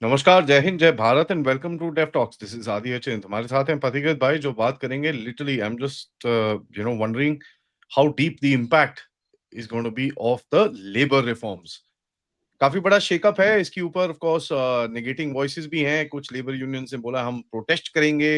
नमस्कार, जय हिंद, जय Bharat and welcome to Dev talks. This is Aadi Achint. हमारे साथ हैं पथिकृत भाई जो बात करेंगे literally I am just wondering how deep the impact is going to be of the labour reforms. काफी बड़ा शेकअप है इसके ऊपर। ऑफ कोर्स नेगेटिंग वॉइसेस भी हैं। कुछ लेबर यूनियंस ने बोला हम प्रोटेस्ट करेंगे,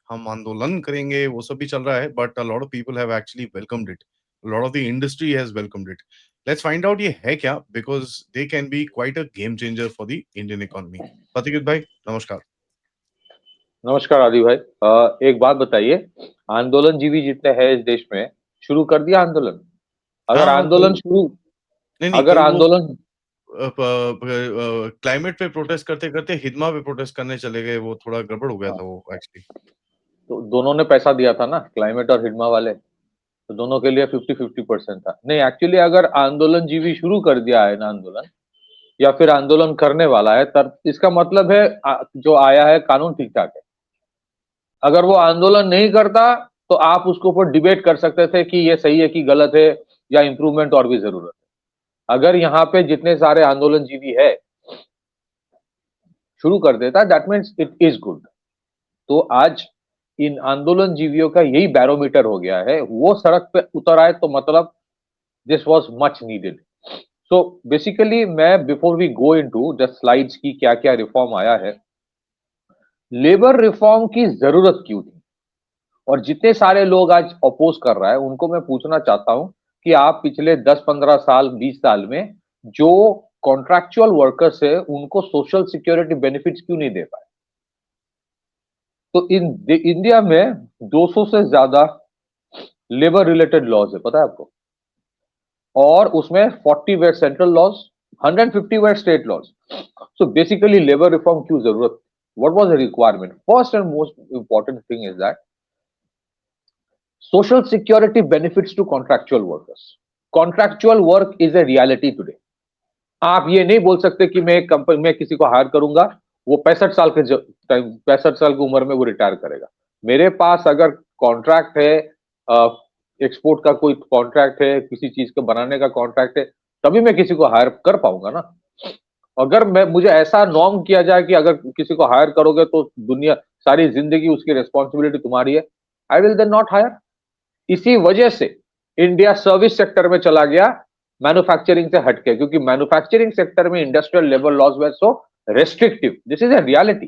हम आंदोलन करेंगे, वो सब भी चल रहा है। But a lot of people have actually welcomed it. Lot of the industry has welcomed it. Let's find out ये है क्या, because they can be quite a game changer for the Indian economy. Pathikrit भाई, नमस्कार। नमस्कार आदि भाई। एक बात बताइए, आंदोलन जीवी जितने हैं इस देश में, शुरू कर दिया आंदोलन? अगर हाँ, आंदोलन कल शुरू नहीं, नहीं, अगर कल वो आंदोलन क्लाइमेट पे प्रोटेस्ट करते-करते हिदमा पे प्रोटेस्ट करने चले गए। वो थोड़ा गड़बड़ हो गया था हाँ, वो एक्चुअली। तो दोनों ने पैसा दिया था ना, क्लाइमेट और हिडमा वाले। तो दोनों के लिए 50-50% था। नहीं, एक्चुअली अगर आंदोलन जीवी शुरू कर दिया है ना आंदोलन, या फिर आंदोलन करने वाला है, तब इसका मतलब है जो आया है कानून ठीक ठाक है। अगर वो आंदोलन नहीं करता तो आप उसके ऊपर डिबेट कर सकते थे कि ये सही है कि गलत है, या इंप्रूवमेंट और भी जरूरत है। अगर यहाँ पे जितने सारे आंदोलन जीवी है शुरू कर देता, that means it is good. तो आज इन आंदोलन जीवियों का यही बैरोमीटर हो गया है। वो सड़क पे उतर आए तो मतलब this was much needed. So basically मैं, before we go into the slides की क्या क्या रिफॉर्म आया है, लेबर रिफॉर्म की जरूरत क्यों थी, और जितने सारे लोग आज अपोज कर रहा है उनको मैं पूछना चाहता हूं कि आप पिछले 10-15 साल 20 साल में जो कॉन्ट्रैक्चुअल वर्कर्स है उनको सोशल सिक्योरिटी बेनिफिट्स क्यों नहीं दे पाए? तो इन इंडिया में 200 से ज्यादा लेबर रिलेटेड लॉज है, पता है आपको? और उसमें 40 were central laws, 150 were state laws. So basically labour reform क्यों जरूरत? what was the requirement? First and most important thing is that social security benefits to contractual workers. Contractual work is a reality today. आप ये नहीं बोल सकते कि मैं एक कंपनी में किसी को हायर करूंगा, वो 65 साल की उम्र में वो रिटायर करेगा। मेरे पास अगर कॉन्ट्रैक्ट है, एक्सपोर्ट का कोई कॉन्ट्रैक्ट है, किसी चीज को बनाने का कॉन्ट्रैक्ट है, तभी मैं किसी को हायर कर पाऊंगा ना। अगर मैं मुझे ऐसा नॉर्म किया जाए कि अगर किसी को हायर करोगे तो दुनिया सारी जिंदगी उसकी रिस्पॉन्सिबिलिटी तुम्हारी है, I will then not hire. इसी वजह से इंडिया सर्विस सेक्टर में चला गया, मैन्युफैक्चरिंग से हटके, क्योंकि मैन्युफैक्चरिंग सेक्टर में industrial labour laws were so restrictive. This is a reality.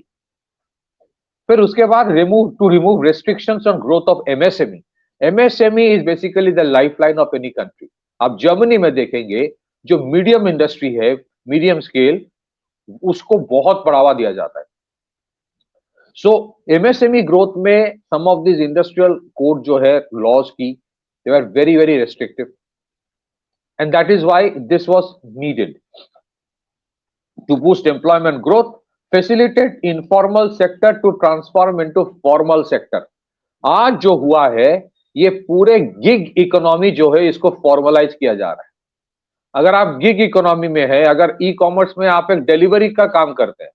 फिर उसके बाद remove restrictions on growth of MSME. MSME is basically the lifeline of any country. आप जर्मनी में देखेंगे, जो मीडियम इंडस्ट्री है, मीडियम स्केल, उसको बहुत बढ़ावा दिया जाता है। सो एमएसएमई ग्रोथ में some of this industrial code जो है लॉज की, they are very very restrictive, and that is why this was needed to boost employment growth, facilitate informal sector to transform into formal sector. आज जो हुआ है, ये पूरे गिग इकोनॉमी जो है इसको फॉर्मलाइज किया जा रहा है। अगर आप गिग इकोनॉमी में है, अगर ई कॉमर्स में आप एक डिलीवरी का काम करते हैं,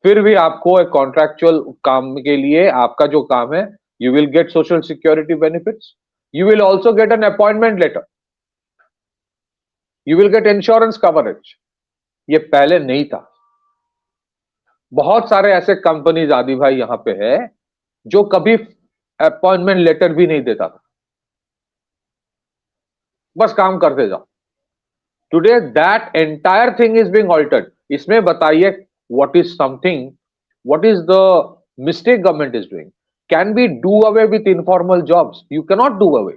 फिर भी आपको एक कॉन्ट्रैक्चुअल काम के लिए आपका जो काम है, you will get social security benefits, you will also get an appointment letter, you will get insurance coverage. ये पहले नहीं था। बहुत सारे ऐसे कंपनीज आदि भाई यहां पे है जो कभी अपॉइंटमेंट लेटर भी नहीं देता था, बस काम करते जाओ। Today that entire thing is being altered. इसमें बताइए what is something, what is the mistake government is doing? Can be do away with informal jobs? You can not do away.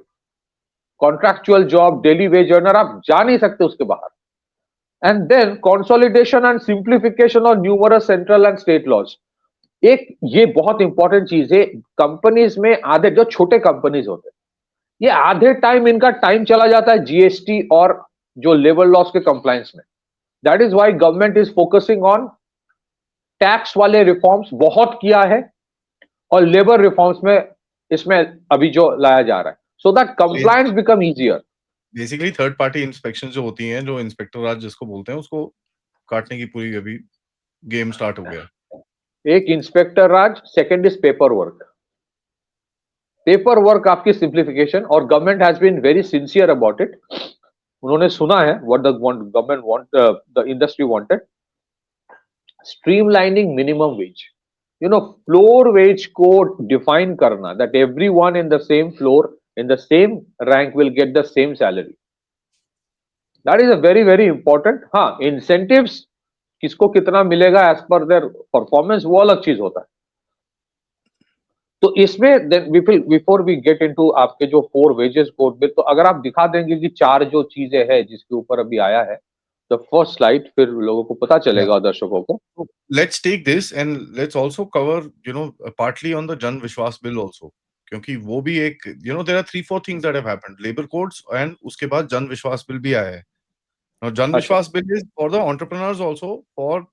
Contractual job, daily wage earner, आप जा नहीं सकते उसके बाहर। And then consolidation and simplification of numerous central and state laws. एक ये बहुत important चीज है। कंपनीज में आधे जो छोटे कंपनीज होते हैं, ये आधे टाइम इनका टाइम चला जाता है जीएसटी और जो लेबर लॉस के कंप्लायंस में। That is why government is focusing on tax वाले रिफॉर्म्स बहुत किया है, और लेबर रिफॉर्म्स में इसमें अभी जो लाया जा रहा है, so that compliance become easier. Basically third party inspection जो होती हैं, जो इंस्पेक्टर राज जिसको बोलते हैं, उसको काटने की पूरी अभी गेम स्टार्ट हो गया। एक inspector raj, second is paper work. Paper work आपकी सिंप्लीफिकेशन, और government has been very sincere about it. उन्होंने सुना है what the government want, the industry wanted. streamlining minimum wage. Floor wage code define karna that everyone in the same floor, in the same rank will get the same salary. That is a very, very important. हाँ, incentives किसको कितना मिलेगा as per their performance, वो अलग चीज होता है. तो इसमें बिफोर वी गेट इनटू आपके जो 4 वेजेस कोड में, तो अगर आप दिखा देंगे कि 4 जो चीजें हैं जिसके ऊपर अभी आया है, द फर्स्ट स्लाइड, फिर लोगों को पता चलेगा दर्शकों को. Let's take this and let's also cover, partly on the Jan Vishwas bill also. क्योंकि वो भी एक, there are 3-4 things that have happened. Labor codes and उसके बाद Jan Vishwas bill भी आया है. Now Jan Vishwas bill is for the entrepreneurs also, for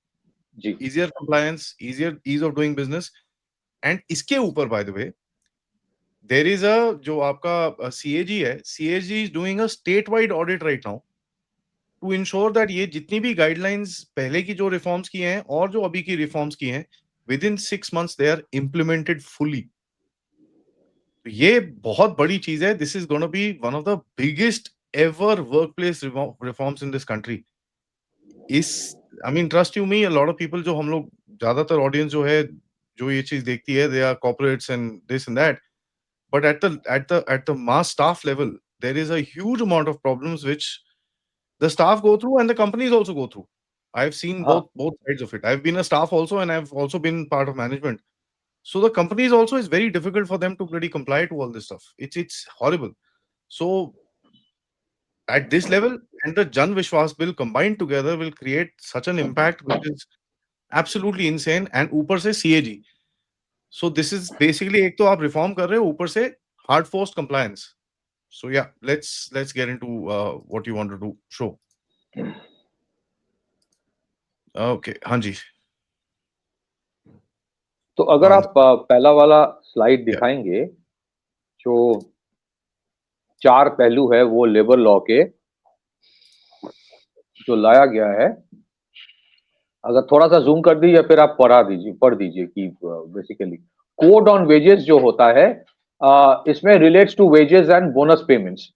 easier compliance, ease of doing business. And इसके ऊपर, by the way, there is जो आपका CAG है, CAG is doing a statewide audit right now to ensure that ये जितनी भी guidelines पहले की जो reforms की हैं और जो अभी की reforms की हैं, within 6 months they are implemented fully. तो ये बहुत बड़ी चीज है. This is going to be one of the biggest ever workplace reforms in this country. I mean, trust you me, a lot of people, जो हम लोग ज्यादातर audience जो है, जो ये चीज देखती है, they are corporates and this and that. But at the mass staff level, there is a huge amount of problems which the staff go through and the companies also go through. I've seen both sides of it. I've been a staff also, and I've also been part of management. So the companies also, is very difficult for them to really comply to all this stuff. It's horrible. So at this level and the Jan Vishwas bill combined together will create such an impact which is absolutely insane. And ऊपर से CAG. So this is basically, एक तो आप reform कर रहे हो, ऊपर से hard forced compliance. So yeah, let's get into what you wanted to show. Okay, हाँ जी. तो अगर आप पहला वाला स्लाइड दिखाएंगे, जो 4 पहलू है वो लेबर लॉ के जो लाया गया है, अगर थोड़ा सा जूम कर दीजिए, फिर आप पढ़ दीजिए कि बेसिकली कोड ऑन वेजेस जो होता है, इसमें relates to wages and bonus payments.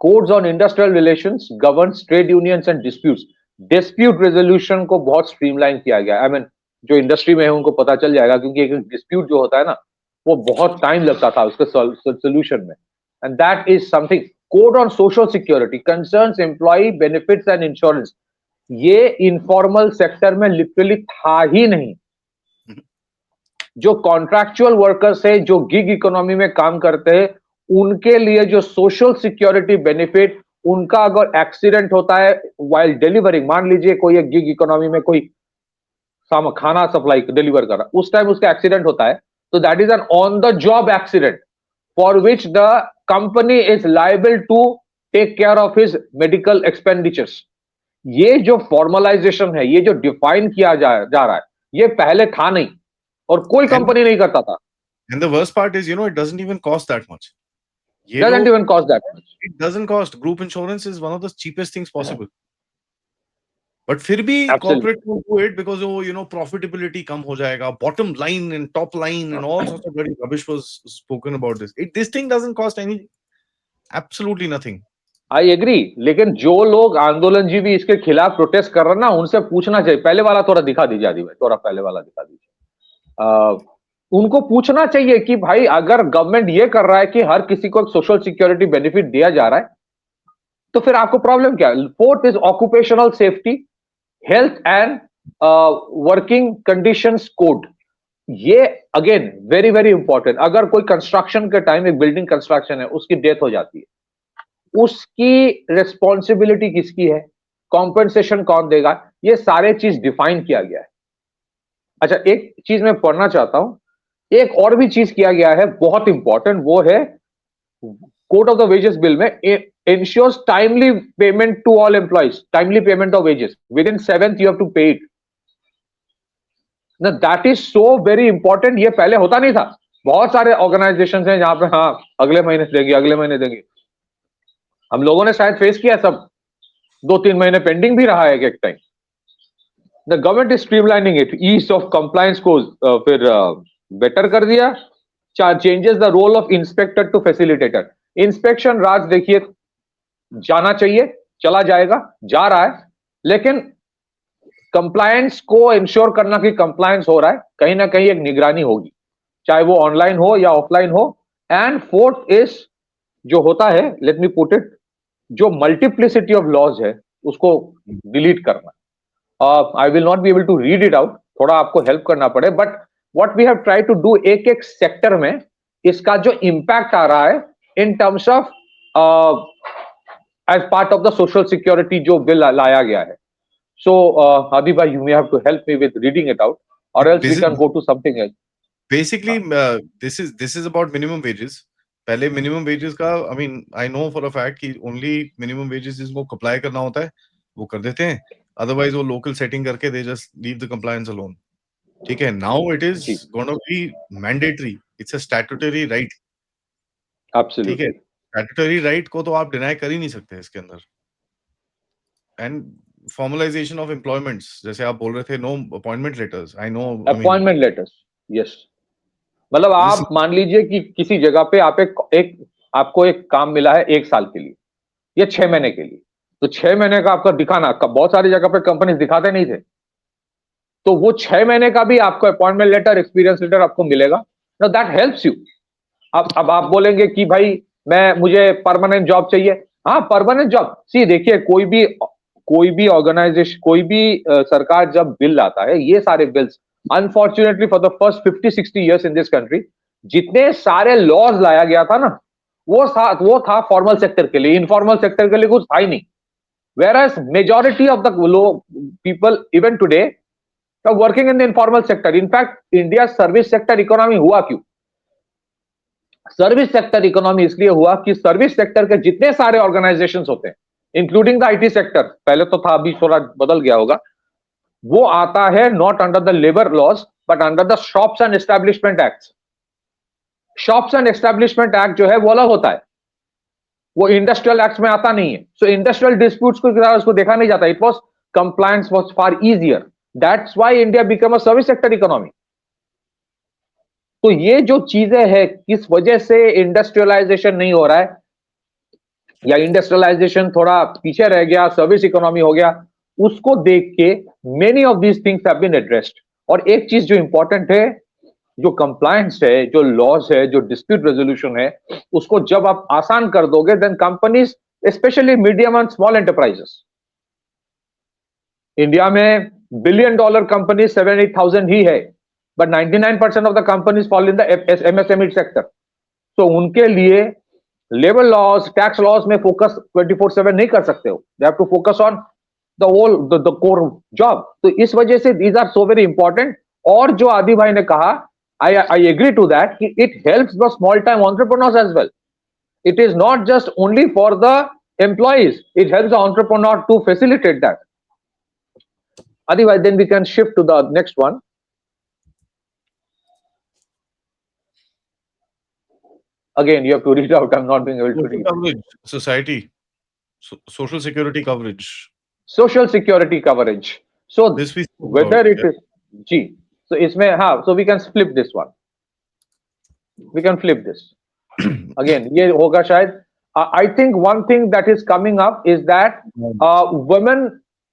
Codes on industrial relations governs trade unions and dispute resolution को बहुत स्ट्रीमलाइन किया गया. आई मीन जो इंडस्ट्री में है उनको पता चल जाएगा, क्योंकि एक डिस्प्यूट जो होता है ना, वो बहुत टाइम लगता था उसके सोल्यूशन में. And that is something. Code on social security concerns employ benefits and insurance. ये इनफॉर्मल सेक्टर में लिटरली था ही नहीं. जो कॉन्ट्रैक्चुअल वर्कर्स है, जो गिग इकोनॉमी में काम करते हैं, उनके लिए जो सोशल सिक्योरिटी बेनिफिट, उनका अगर एक्सीडेंट होता है वाइल डिलीवरिंग, मान लीजिए कोई एक गिग इकोनॉमी में कोई खाना सप्लाई डिलीवर कर रहा, उस टाइम उसका एक्सीडेंट होता है, तो that is an on the job accident for which the company is liable to take care of his medical expenditures. ये जो फॉर्मलाइजेशन है, ये जो डिफाइन किया जा रहा है, ये पहले था नहीं और कोई कंपनी नहीं करता था. And the worst part is, it doesn't even cost that much. Doesn't even cost that much. It doesn't cost. Group insurance is one of the cheapest things possible. But फिर भी corporate will do it because profitability कम हो जाएगा, bottom line and top line and all sorts of very rubbish was spoken about this. This thing doesn't cost absolutely nothing. I agree. लेकिन जो लोग आंदोलन जी भी इसके खिलाफ प्रोटेस्ट कर रहे हैं ना, उनसे पूछना चाहिए. पहले वाला थोड़ा दिखा दीजिए आदि भाई, थोड़ा पहले वाला दिखा दीजिए. उनको पूछना चाहिए कि भाई अगर गवर्नमेंट ये कर रहा है कि हर किसी को सोशल सिक्योरिटी बेनिफिट दिया जा रहा है, तो फिर आपको प्रॉब्लम क्या है? Fourth is occupational safety, health and working conditions code. ये अगेन वेरी वेरी इंपॉर्टेंट. अगर कोई कंस्ट्रक्शन के टाइम, एक बिल्डिंग कंस्ट्रक्शन है, उसकी डेथ हो जाती है, उसकी रिस्पॉन्सिबिलिटी किसकी है, कॉम्पेंसेशन कौन देगा, ये सारे चीज डिफाइन किया गया है. अच्छा, एक चीज मैं पढ़ना चाहता हूं. एक और भी चीज किया गया है बहुत इंपॉर्टेंट, वो है code of the wages bill में ensures timely payment to all employees, timely payment of wages within 7th you have to pay it. Now that is so very important. ये पहले होता नहीं था. बहुत सारे ऑर्गेनाइजेशंस हैं जहां पे हाँ अगले महीने देंगे. हम लोगों ने शायद फेस किया, सब 2-3 महीने पेंडिंग भी रहा है एक time. The government is streamlining it, ease of compliance को फिर बेटर कर दिया. Changes the role of inspector to facilitator. Inspection raj देखिए जाना चाहिए, चला जाएगा, जा रहा है, लेकिन कंप्लायंस को इंश्योर करना कि कंप्लायंस हो रहा है, कहीं ना कहीं एक निगरानी होगी, चाहे वो ऑनलाइन हो या ऑफलाइन हो. एंड फोर्थ इज जो होता है, लेट मी पुट इट, जो मल्टीप्लिसिटी ऑफ लॉज है उसको डिलीट करना. I will not be able to read it out, थोड़ा आपको हेल्प करना पड़े, but what we have try to do, एक एक सेक्टर में इसका जो इंपैक्ट आ रहा है in terms of as part of the social security जो बिल लाया गया है. सो Adi bhai, you may have to help me with reading it out, or else we can go to something else. Basically, this is about minimum wages. पहले minimum wages का, I mean, I know for a fact कि only minimum wages जिसको comply करना होता है वो कर देते हैं, otherwise वो local setting करके they just leave the compliance alone. ठीक है, now it is ji, going to be mandatory. It's a statutory right. ठीक है, absolutely. statutory right को तो आप deny कर ही नहीं सकते इसके अंदर. And formalization of employments, जैसे आप बोल रहे थे, no appointment letters. I know, I mean, appointment letters, yes. मतलब this आप मान लीजिए कि किसी जगह पे आप आपको एक काम मिला है 1 साल के लिए या 6 महीने के लिए, तो 6 महीने का आपका दिखाना, बहुत सारी जगह पे कंपनी दिखाते नहीं थे, तो वो 6 महीने का भी आपको अपॉइंटमेंट लेटर, एक्सपीरियंस लेटर आपको मिलेगा. No, that helps you. अब आप बोलेंगे कि भाई मुझे परमानेंट जॉब चाहिए. हाँ, परमानेंट जॉब. सी देखिए, कोई भी ऑर्गेनाइजेशन, कोई भी सरकार जब बिल लाता है, ये सारे bills, unfortunately for the first 50-60 years in this country, जितने सारे लॉज लाया गया था ना, वो था फॉर्मल सेक्टर के लिए. इनफॉर्मल सेक्टर के लिए कुछ था ही नहीं. Whereas majority of the people even today are working in the informal sector. In fact, India's service sector economy हुआ क्यों? सर्विस सेक्टर इकोनॉमी इसलिए हुआ कि सर्विस सेक्टर के जितने सारे ऑर्गेनाइजेशंस होते हैं, इंक्लूडिंग द आईटी सेक्टर, पहले तो था, अभी थोड़ा बदल गया होगा, वो आता है not under the labour laws but under the shops and establishment act. Shops and establishment act जो है वो अलग होता है, वो इंडस्ट्रियल एक्ट में आता नहीं है. सो इंडस्ट्रियल डिस्प्यूट्स को उसको देखा नहीं जाता. It was compliance was far easier. That's why India become a service sector economy. तो ये जो चीजें हैं, किस वजह से इंडस्ट्रियलाइजेशन नहीं हो रहा है या इंडस्ट्रियलाइजेशन थोड़ा पीछे रह गया, सर्विस इकोनॉमी हो गया, उसको देख के many of these things have been addressed. और एक चीज जो इंपॉर्टेंट है, जो कंप्लायंस है, जो लॉज है, जो डिस्प्यूट रेजोल्यूशन है, उसको जब आप आसान कर दोगे, then companies, specially medium and small enterprises, India में $1 billion कंपनी 7-8,000 ही है, but 99% of the companies fall in the MSME sector. तो उनके लिए लेबर लॉज, टैक्स लॉज में फोकस 24/7 नहीं कर सकते हो. They have to focus on the whole the core job. तो इस वजह से these are so very important. और जो आदि भाई ने कहा, आई एग्री टू दैट, कि it helps the small time entrepreneurs as well. It is not just only for the employees, it helps the entrepreneur to facilitate that. Otherwise, then we can shift to the next one. Again, you have to read out. I'm not being able to social read. coverage, society, social security coverage. Social security coverage. So This we spoke whether about, it is, G. So इसमें, हाँ, so we can flip this one. We can flip this. Again, ये होगा शायद. I think one thing that is coming up is that women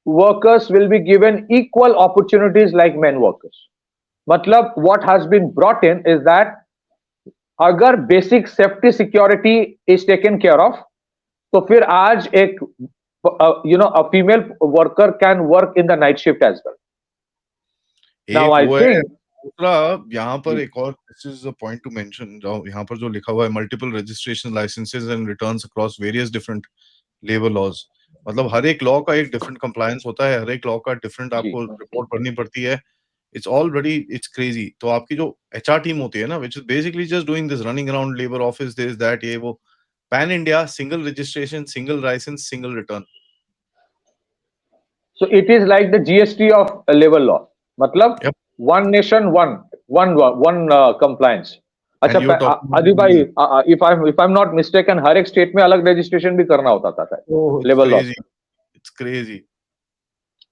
workers will be given equal opportunities like men workers. मतलब what has been brought in is that अगर basic safety security is taken care of, तो फिर आज एक a female worker can work in the night shift as well. Now I think दूसरा यहाँ पर एक और, this is a point to mention, यहाँ पर जो लिखा हुआ है, multiple registration licenses and returns across various different labor laws. मतलब हर एक लॉ का एक डिफरेंट कंप्लायंस होता है, हर एक लॉ का डिफरेंट आपको रिपोर्ट करनी पड़ती है. It's crazy. तो आपकी जो एचआर टीम होती है ना, which is basically just doing this, running around labour office, this that, ये वो, pan India, single registration, single licence, single return. So it is like the GST of labor law. मतलब Yep. one nation, one compliance. अच्छा, आदि भाई, if I'm not mistaken, हर एक state में अलग registration भी करना होता था लेबर लॉ. It's crazy.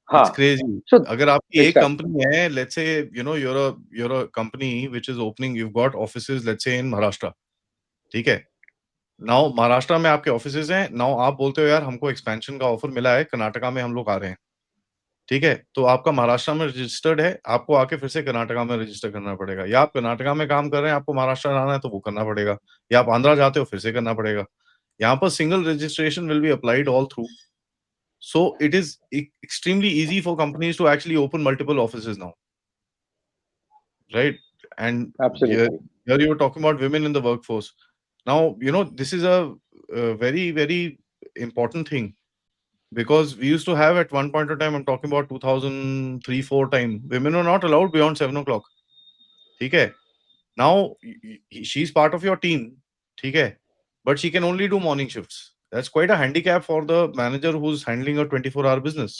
हाँ, It's crazy. So अगर आपकी एक exactly. कंपनी है, let's say, you're a company which is opening, you've got offices, let's say in Maharashtra. ठीक है. Now महाराष्ट्र में आपके ऑफिसेज हैं. Now आप बोलते हो यार हमको एक्सपेंशन का ऑफर मिला है, कर्नाटका में हम लोग आ रहे हैं. ठीक है, तो आपका महाराष्ट्र में रजिस्टर्ड है, आपको आके फिर से कर्नाटका में रजिस्टर करना पड़ेगा, या आप कर्नाटका में काम कर रहे हैं, आपको महाराष्ट्र आना है तो वो करना पड़ेगा, या आप आंध्रा जाते हो फिर से करना पड़ेगा। यहाँ पर single registration will be applied all through, so it is extremely easy for companies to actually open multiple offices now, right? And Absolutely. here you were talking about women in the workforce. Now, this is a very, very important thing, because we used to have at one point of time, I'm talking about 2003-4 time, women were not allowed beyond 7 o'clock. Okay. Now, she's part of your team. Okay. But she can only do morning shifts. That's quite a handicap for the manager who's handling a 24-hour business.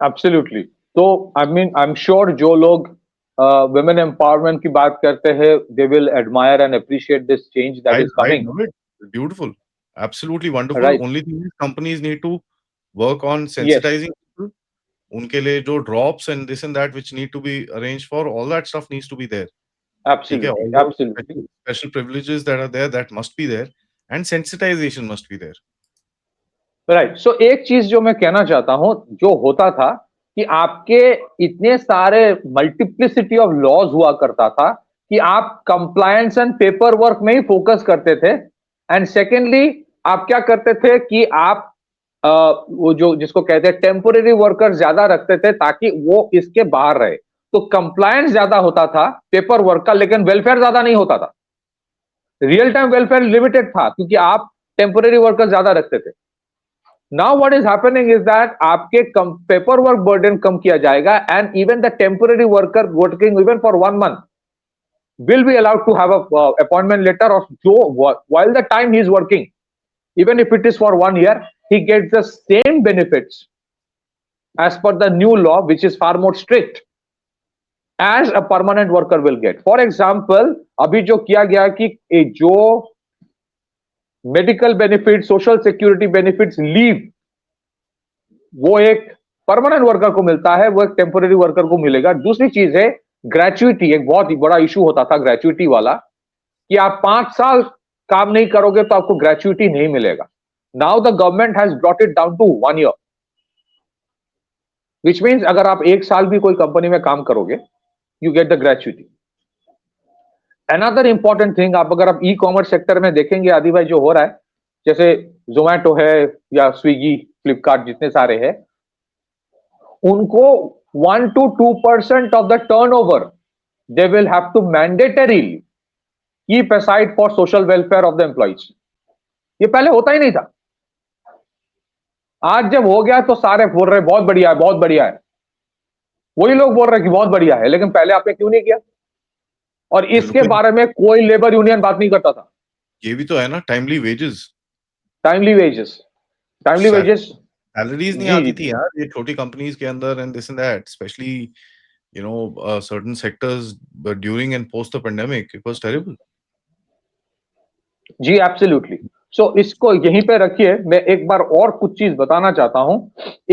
Absolutely. तो I mean I am sure जो लोग women empowerment की बात करते हैं, they will admire and appreciate this change that I is coming. love it. Beautiful. Absolutely wonderful. Right. Only thing is companies need to work on Yes. sensitizing people. उनके लिए जो drops and this and that which need to be arranged for, all that stuff needs to be there. ठीक है, Absolutely. all those Absolutely. special privileges that are there, that must be there, and sensitization must be there. Right so एक चीज जो मैं कहना चाहता हूं, जो होता था कि आपके इतने सारे मल्टीप्लिसिटी ऑफ लॉज हुआ करता था कि आप कंप्लायंस एंड पेपर वर्क में ही फोकस करते थे, एंड सेकेंडली आप क्या करते थे कि आप वो जो जिसको कहते हैं टेम्पोरेरी वर्कर ज्यादा रखते थे ताकि वो इसके बाहर रहे। तो कंप्लायंस ज्यादा होता था पेपर वर्क का, लेकिन वेलफेयर ज्यादा नहीं होता था। रियल टाइम वेलफेयर लिमिटेड था क्योंकि आप टेम्पोरेरी वर्कर ज्यादा रखते थे। Now what is happening is that आपके पेपर वर्क बर्डन कम किया जाएगा, and even the temporary worker working even for 1 month will be allowed to have a appointment letter of while the time he is working, even if it is for 1 year, he gets the same benefits as per the new law, which is far more strict, as a permanent worker will get. For example, अभी जो किया गया कि जो medical benefit, social security benefits, leave, वो एक permanent worker को मिलता है, वो एक टेम्पोरेरी वर्कर को मिलेगा। दूसरी चीज है ग्रेचुइटी। एक बहुत ही बड़ा इशू होता था ग्रेचुइटी वाला कि आप 5 साल काम नहीं करोगे तो आपको ग्रेचुइटी नहीं मिलेगा। Now the government has brought it down to 1 year, which means अगर आप 1 साल भी कोई कंपनी में काम करोगे, you get the gratuity. Another important thing, आप अगर आप ई कॉमर्स सेक्टर में देखेंगे आदि भाई, जो हो रहा है, जैसे जोमैटो है या स्विगी, फ्लिपकार्ट, जितने सारे हैं, उनको 1 to 2% of the turnover they will have to mandatory keep aside for social welfare of the employees. ये पहले होता ही नहीं था। आज जब हो गया तो सारे बोल रहे बहुत बढ़िया है, बहुत बढ़िया है। वही लोग बोल रहे कि बहुत बढ़िया है, लेकिन पहले आपने क्यों नहीं किया? और इसके बारे में कोई लेबर यूनियन बात नहीं करता था। ये भी तो है ना, timely wages. Timely wages salaries नहीं आती थी यार ये छोटी कंपनीज के अंदर, and this and that, specially certain sectors during and post the pandemic, it was terrible. जी एब्सोल्युटली। सो इसको यहीं पे रखिए, मैं एक बार और कुछ चीज बताना चाहता हूं।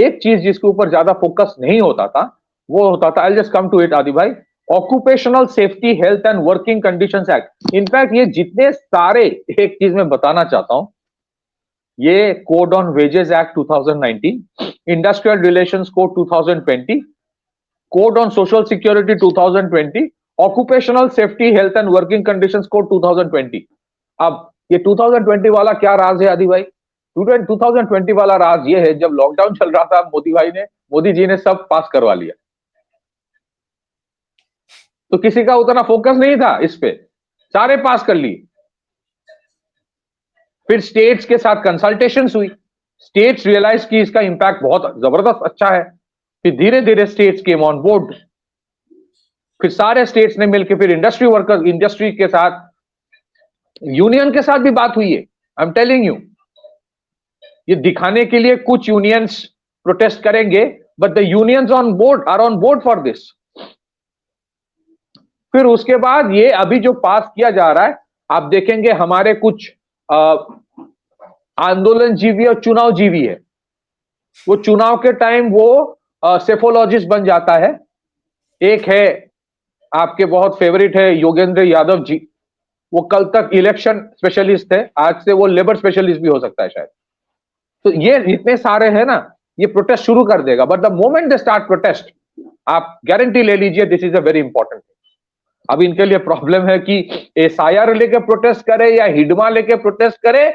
एक चीज जिसके ऊपर ज्यादा फोकस नहीं होता था, वो होता था, I just come to it Aadi भाई, occupational safety health and working conditions act. In fact ये जितने सारे, एक चीज मैं बताना चाहता हूं, ये code on wages act 2019, industrial relations code 2020, code on social security 2020, occupational safety health and working conditions code 2020। अब ये 2020 वाला क्या राज है आदि भाई? 2020 वाला राज ये है, जब लॉकडाउन चल रहा था, मोदी जी ने सब पास करवा लिया, तो किसी का उतना फोकस नहीं था इस पे, सारे पास कर लिए। फिर स्टेट्स के साथ कंसल्टेशंस हुई, स्टेट्स रियलाइज की इसका इंपैक्ट बहुत जबरदस्त अच्छा है, फिर धीरे धीरे स्टेट्स केम ऑन बोर्ड। फिर सारे स्टेट्स ने मिलकर फिर इंडस्ट्री के साथ, यूनियन के साथ भी बात हुई है। आई एम टेलिंग यू, ये दिखाने के लिए कुछ यूनियंस प्रोटेस्ट करेंगे, but the unions on board for this. फिर उसके बाद ये अभी जो पास किया जा रहा है, आप देखेंगे हमारे कुछ आंदोलन जीवी और चुनाव जीवी है, वो चुनाव के टाइम वो सेफोलॉजिस्ट बन जाता है। एक है आपके बहुत फेवरेट है योगेंद्र यादव जी, वो कल तक इलेक्शन स्पेशलिस्ट थे, आज से वो लेबर स्पेशलिस्ट भी हो सकता है शायद। तो ये इतने सारे हैं ना, ये प्रोटेस्ट शुरू कर देगा, but the moment they start protest, आप गारंटी ले लीजिए this is a very important thing. अब इनके लिए प्रॉब्लम है कि एसआईआर लेके प्रोटेस्ट करे या हिडमा लेके प्रोटेस्ट करे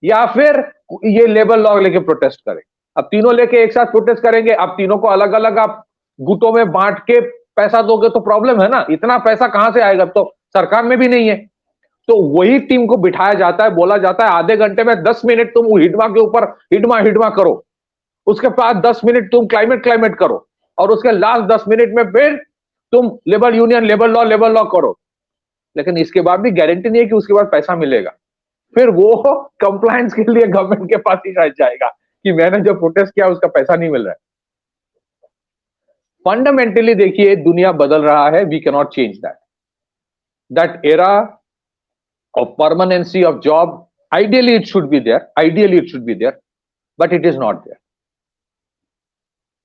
या फिर ये लेबर लॉ लेके प्रोटेस्ट करे। अब तीनों लेके एक साथ प्रोटेस्ट करेंगे, अब तीनों को अलग अलग आप गुटों में बांट के पैसा दोगे तो प्रॉब्लम है ना, इतना पैसा कहां से आएगा, तो सरकार में भी नहीं है। तो वही टीम को बिठाया जाता है, बोला जाता है आधे घंटे में 10 मिनट तुम हिडमा के ऊपर हिडमा हिडमा करो, उसके बाद 10 मिनट तुम क्लाइमेट करो, और उसके लास्ट 10 मिनट में फिर तुम लेबर यूनियन लेबर लॉ करो। लेकिन इसके बाद भी गारंटी नहीं है कि उसके बाद पैसा मिलेगा। फिर वो कंप्लायंस के लिए गवर्नमेंट के पास ही शायद जाएगा कि मैंने जो प्रोटेस्ट किया उसका पैसा नहीं मिल रहा है। फंडामेंटली देखिए दुनिया बदल रहा है, we can not change that era of permanency of job, ideally it should be there, but it is not there।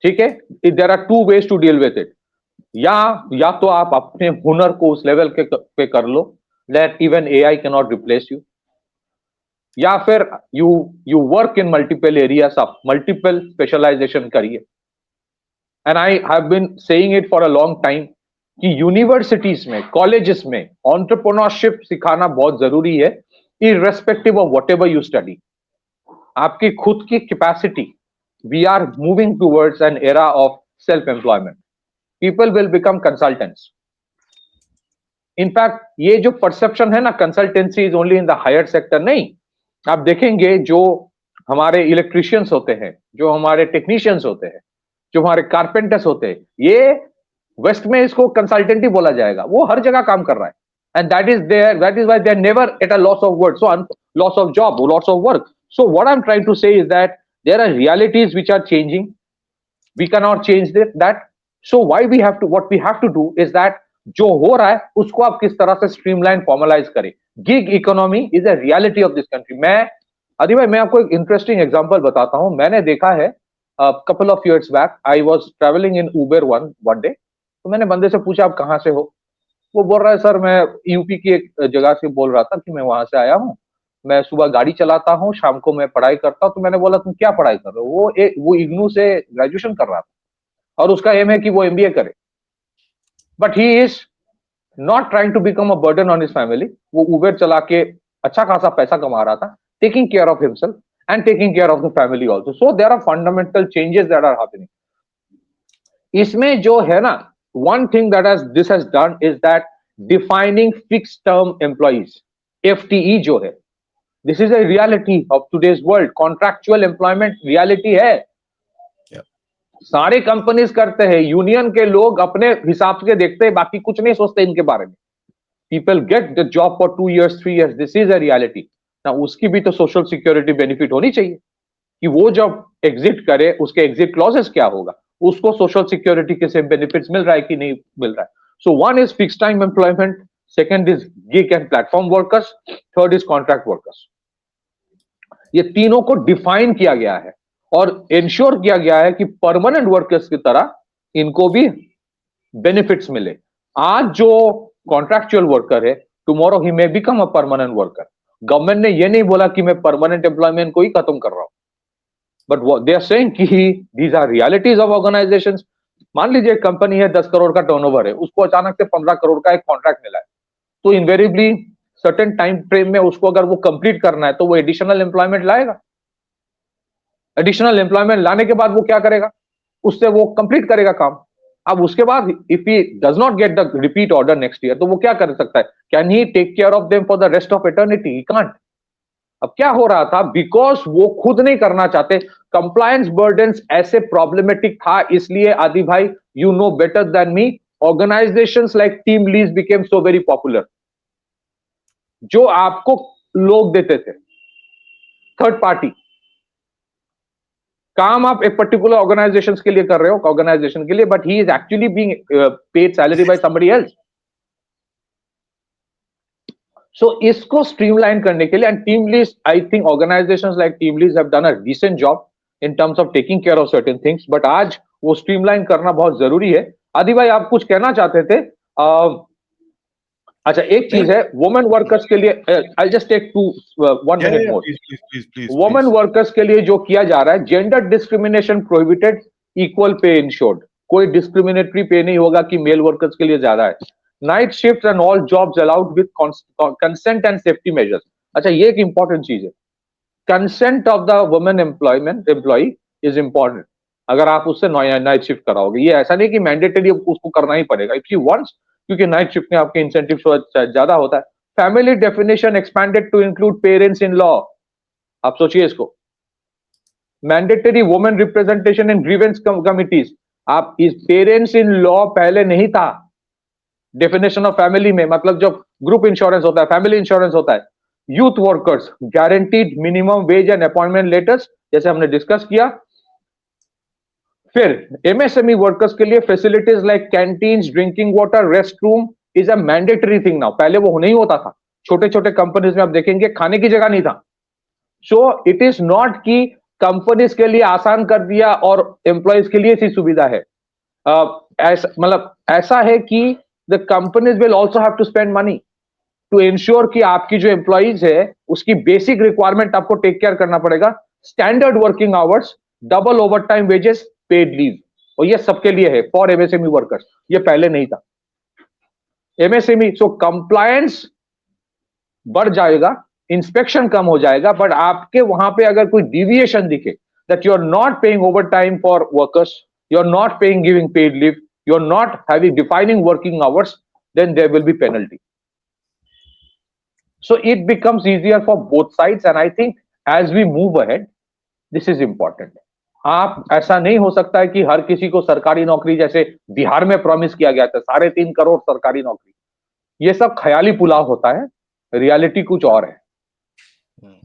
ठीक है, there are two ways to deal with it। या तो आप अपने हुनर को उस लेवल के पे कर लो that even AI cannot replace you, या फिर you work in multiple areas of multiple specialization करिए। And I have been saying it for a long time कि यूनिवर्सिटीज में, कॉलेजेस में एंटरप्रेन्योरशिप सिखाना बहुत जरूरी है, irrespective of whatever you study। आपकी खुद की capacity, we are moving towards an era of self employment, people will become consultants। in fact ये जो परसेप्शन है ना consultancy is only in the hire sector, नहीं, आप देखेंगे जो हमारे इलेक्ट्रिशियंस होते हैं, जो हमारे टेक्नीशियंस होते हैं, जो हमारे कारपेंटर्स होते हैं, ये वेस्ट में इसको कंसल्टेंट ही बोला जाएगा, वो हर जगह काम कर रहा है। And that is why they are never at a loss of work, so loss of job, loss of work. So what I am trying to say is that there are realities which are changing, we can not change that. So why we have to, what we have to do is that जो हो रहा है उसको आप किस तरह से streamline formalise करें। Gig economy is a reality of this country. आदि भाई मैं आपको एक इंटरेस्टिंग एग्जांपल बताता हूं। मैंने देखा है couple of years back I was traveling in Uber one day, तो मैंने बंदे से पूछा आप कहाँ से हो, वो बोल रहा है सर मैं यूपी की एक जगह से बोल रहा था कि मैं वहां से आया हूँ, मैं सुबह गाड़ी चलाता हूँ, शाम को मैं पढ़ाई करता हूँ। तो मैंने बोला तुम क्या पढ़ाई कर रहे हो, वो इग्नू से ग्रेजुएशन कर रहा था और उसका एम है कि वो एमबीए करे, but he is not trying to become a burden on his family. वो उबर चला के अच्छा खासा पैसा कमा रहा था, taking care of himself and taking care of the family also। So there are fundamental changes that are happening। इसमें जो है ना, one thing that this has done is that defining fixed term employees, FTE जो है, this is a reality of today's world। contractual employment reality है, सारे companies करते हैं, यूनियन के लोग अपने हिसाब से देखते हैं, बाकी कुछ नहीं सोचते इनके बारे में। people get the job for 2 years 3 years, this is a reality। ना उसकी भी तो सोशल सिक्योरिटी बेनिफिट होनी चाहिए कि वो जब एग्जिट करे उसके एग्जिट क्लॉजेस क्या होगा, उसको सोशल सिक्योरिटी के से बेनिफिट्स मिल रहा है कि नहीं मिल रहा है। So one is fix time employment, second is gig and platform workers, third is contract workers. ये तीनों को डिफाइन किया गया है और इंश्योर किया गया है कि परमानेंट वर्कर्स की तरह इनको भी बेनिफिट्स मिले। आज जो कॉन्ट्रैक्चुअल वर्कर है, tomorrow he may become a permanent worker. Government ने ये नहीं बोला कि मैं परमानेंट एम्प्लॉयमेंट को ही खत्म कर रहा हूं, बट दे आर सेइंग कि these are realities of organisations. मान लीजिए कंपनी है 10 करोड़ का टर्नओवर है, उसको अचानक से 15 करोड़ का एक कॉन्ट्रैक्ट मिला है, तो इनवेरिएबली सर्टेन टाइम फ्रेम में उसको अगर वो कंप्लीट करना है तो वो एडिशनल एम्प्लॉयमेंट लाएगा। एडिशनल एम्प्लॉयमेंट लाने के बाद वो क्या करेगा, उससे वो कंप्लीट करेगा काम। अब उसके बाद if he does not get the repeat order next year, तो वो क्या कर सकता है, can he take care of them for the rest of eternity? He can't. अब क्या हो रहा था, बिकॉज वो खुद नहीं करना चाहते, कंप्लायंस बर्डन्स ऐसे प्रॉब्लमेटिक था, इसलिए आदि भाई you know better than me, organisations like team lease became so very popular, जो आपको लोग देते थे, थर्ड पार्टी काम आप एक पर्टिकुलर ऑर्गेनाइजेशन के लिए कर रहे हो, ऑर्गेनाइजेशन के लिए, but he is actually being paid salary by somebody else. So इसको स्ट्रीमलाइन करने के लिए, and TeamLease, I think organisations like TeamLease have done a decent job in terms of taking care of certain things, but आज वो streamline करना बहुत जरूरी है। आदि भाई आप कुछ कहना चाहते थे? अच्छा, एक चीज है वुमेन वर्कर्स के लिए, I just take 1 Yeah, minute yeah, more. please, women workers के लिए जो किया जा रहा है, gender discrimination prohibited, equal pay insured. कोई डिस्क्रिमिनेटरी पे नहीं होगा कि मेल वर्कर्स के लिए ज्यादा है। Night shift and all jobs allowed with consent and safety measures. अच्छा, ये एक इंपॉर्टेंट चीज है, consent of the women employ is important. अगर आप उससे नाइट शिफ्ट कराओगे, ये ऐसा नहीं कि मैंडेटरी उसको करना ही पड़ेगा, इफ शी वांट्स, क्योंकि नाइट शिफ्ट में आपके इंसेंटिव ज्यादा होता है। Family definition expanded to include parents in law. आप सोचिए इसको, mandatory women representation in grievance committees. आप इस पेरेंट्स इन लॉ पहले नहीं था डेफिनेशन ऑफ फैमिली में, मतलब जब ग्रुप इंश्योरेंस होता है, फैमिली इंश्योरेंस होता है। Youth workers, guaranteed minimum wage and appointment letters, जैसे हमने डिस्कस किया। फिर एमएसएमई वर्कर्स के लिए facilities like canteens, drinking water, rest room is a mandatory thing now. पहले वो नहीं होता था, छोटे छोटे कंपनीज में आप देखेंगे खाने की जगह नहीं था। सो इट इज नॉट कि कंपनीज के लिए आसान कर दिया और एम्प्लॉयज के लिए सी सुविधा है। ऐसा मतलब ऐसा है कि the companies will also have to spend money to insure कि आपकी जो एम्प्लॉयज है उसकी बेसिक रिक्वायरमेंट आपको टेक केयर करना पड़ेगा। Standard working hours, double over time wages, paid leave, और ये सबके लिए है फॉर एमएसएमई वर्कर्स। ये पहले नहीं था एमएसएमई। सो कंप्लायंस बढ़ जाएगा, इंस्पेक्शन कम हो जाएगा, बट आपके वहां पे अगर कोई डिविएशन दिखे that you are not paying over time for workers, you are not paying giving paid leave, you are not having defining working hours, then there will be penalty. So it becomes easier for both sides, and I think as we move ahead, this is important. आप ऐसा नहीं हो सकता है कि हर किसी को सरकारी नौकरी, जैसे बिहार में प्रॉमिस किया गया था 3.5 करोड़ सरकारी नौकरी, ये सब ख्याली पुलाव होता है, रियलिटी कुछ और है।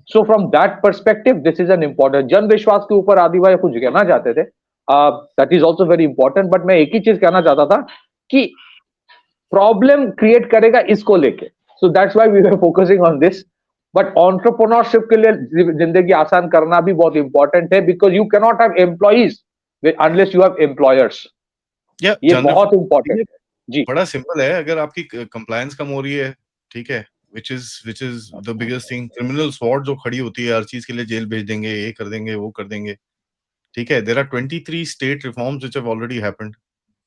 So from that perspective this is an important. जन विश्वास के ऊपर आदि भाई कुछ कहना चाहते थे, that is also very important, but मैं एक ही चीज कहना चाहता था कि प्रॉब्लम क्रिएट करेगा इसको लेके, so that's why we were focusing on this. But entrepreneurship के लिए जिंदगी आसान करना भी बहुत इंपॉर्टेंट है, because you can not have employees unless you have employers. या ये बहुत इंपॉर्टेंट है जी। बड़ा सिंपल है, अगर आपकी कंप्लायंस कम हो रही है, ठीक है, which is the biggest thing, criminal sword जो खड़ी होती है हर चीज के लिए, जेल भेज देंगे, ये कर देंगे, वो कर देंगे, ठीक है। There are 23 state reforms which have already happened,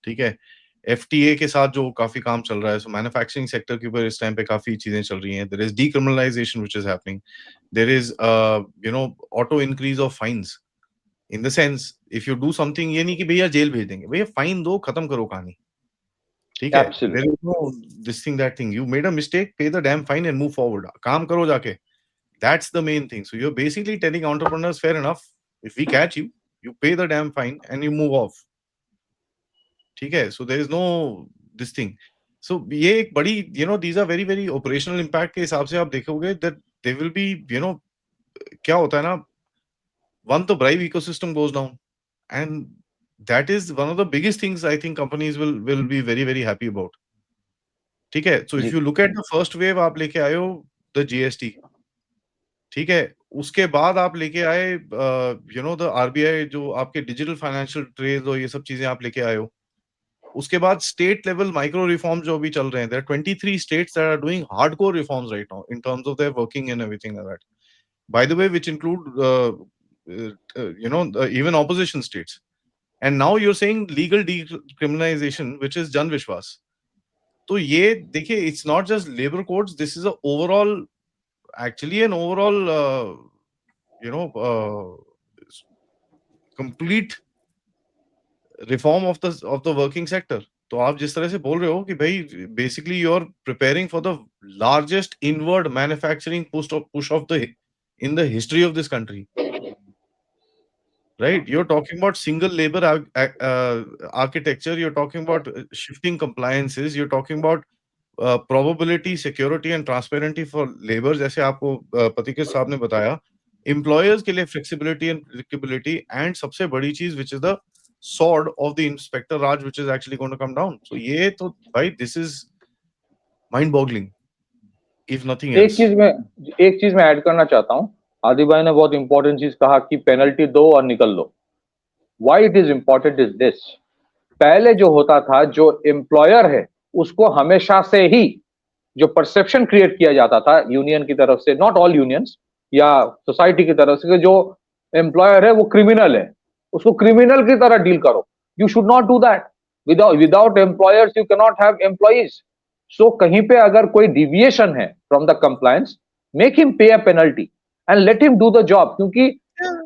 ठीक है। एफटीए के साथ जो काफी काम चल रहा है, सो मैन्युफैक्चरिंग सेक्टर के ऊपर इस टाइम पे काफी चीजें चल रही हैं। There is decriminalisation which is happening, there is auto increase of fines, in the sense if you do something, ये नहीं कि भैया जेल भेज देंगे, भैया फाइन दो, खत्म करो कहानी, ठीक है। There is no this thing that thing, you made a mistake, pay the damn fine and move forward, काम करो जाके। That's the main thing. So you are basically telling entrepreneurs, fair enough, if we catch you, you pay the damn fine and you move off, ठीक है। so there is no this thing, so ये एक बड़ी these are very very operational impact के हिसाब से आप देखोगे that they will be क्या होता है ना, one the bribe ecosystem goes down, and that is one of the biggest things I think companies will be very very happy about, ठीक है। so if you look at the first wave, आप लेके आए हो the GST, ठीक है, उसके बाद आप लेके आए द आरबीआई, जो आपके डिजिटल फाइनेंशियल ट्रेड और ये सब चीजें आप लेके आए हो। उसके बाद स्टेट लेवल माइक्रो रिफॉर्म्स जो अभी चल रहे हैं, there are 23 states that are doing hardcore reforms right now in terms of their working and everything like that, by the way, which include even opposition states, and now you're saying legal decriminalization, which is Jan Vishwas. तो ये देखिए, it's not just labor codes, this is a overall, actually an overall complete reform of the working sector. तो आप जिस तरह से बोल रहे हो कि भाई basically you are preparing for the largest inward manufacturing push of the in the history of this country, right? You're talking about single labor architecture, you're talking about shifting compliances, you're talking about probability, security and transparency for labor, जैसे आपको पतिके साहब ने बताया, employers के लिए flexibility and predictability, and सबसे बड़ी चीज which is the sword of the inspector Raj, which is actually going to come down. So ये तो भाई, this is mind boggling if nothing else. एक चीज मैं ऐड करना चाहता हूं। आदि भाई ने बहुत इंपॉर्टेंट चीज कहा कि पेनल्टी दो और निकल लो। Why it is important is this, पहले जो होता था, जो एम्प्लॉयर है उसको हमेशा से ही जो परसेप्शन क्रिएट किया जाता था यूनियन की तरफ से, नॉट ऑल यूनियंस या सोसाइटी की तरफ से, जो एम्प्लॉयर है वो क्रिमिनल है, उसको क्रिमिनल की तरह डील करो. You should not do that. Without employers you can not have employees. So कहीं पे अगर कोई डिविएशन है from the compliance, make him pay a penalty and let him do the job. क्योंकि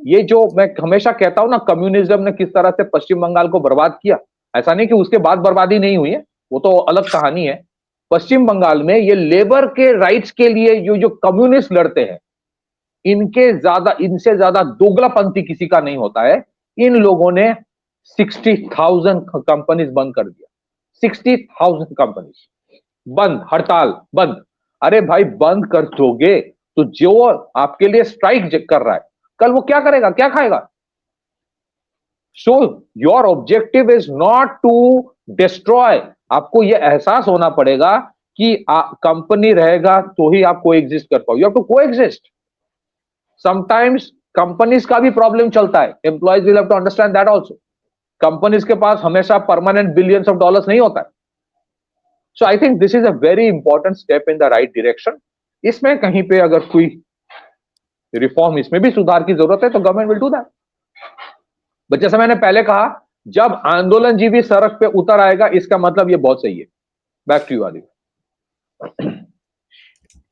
ये जो मैं हमेशा कहता हूं ना, कम्युनिज्म ने किस तरह से पश्चिम बंगाल को बर्बाद किया, ऐसा नहीं कि उसके बाद बर्बादी नहीं हुई है, वो तो अलग कहानी है. पश्चिम बंगाल में ये लेबर के राइट्स के लिए जो कम्युनिस्ट लड़ते हैं, इनसे ज्यादा दोगलापंथी किसी का नहीं होता है. इन लोगों ने 60,000 कंपनीज बंद कर दिया. 60,000 कंपनीज बंद, हड़ताल बंद. अरे भाई बंद कर दोगे तो जो आपके लिए स्ट्राइक कर रहा है, कल वो क्या करेगा, क्या खाएगा? So your objective is not to destroy. आपको यह एहसास होना पड़ेगा कि कंपनी रहेगा तो ही आप कोएग्जिस्ट कर पाओ. You have to coexist. Sometimes companies का भी प्रॉब्लम चलता है. Employees will have to understand that also. Companies के पास हमेशा परमानेंट बिलियंस ऑफ डॉलर्स नहीं होता है. So I think this is a very important step in the right direction. इसमें कहीं पे अगर कोई रिफॉर्म, इसमें भी सुधार की जरूरत है, तो government will do that. But जैसा मैंने पहले कहा, जब आंदोलन जीवी सड़क पे उतर आएगा, इसका मतलब ये बहुत सही है. बैक टू यू आदि.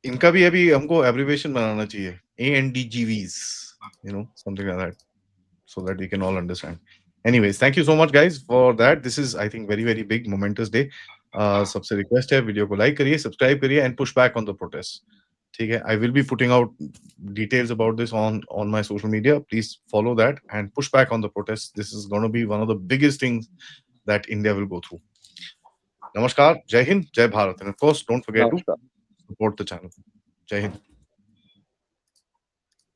इनका भी अभी हमको एब्रिविएशन बनाना चाहिए, ANDGVs, something like that, so that we can all understand. Anyways, thank you so much guys for that. This is, I think, very very big momentous day. सबसे request है, video को like करिए, subscribe करिए and push back on the protest. ठीक है, I will be putting out details about this on my social media. Please follow that and push back on the protest. This is going to be one of the biggest things that India will go through. Namaskar, Jai Hind, Jai Bharat, and of course don't forget to support the channel. Jai Hind.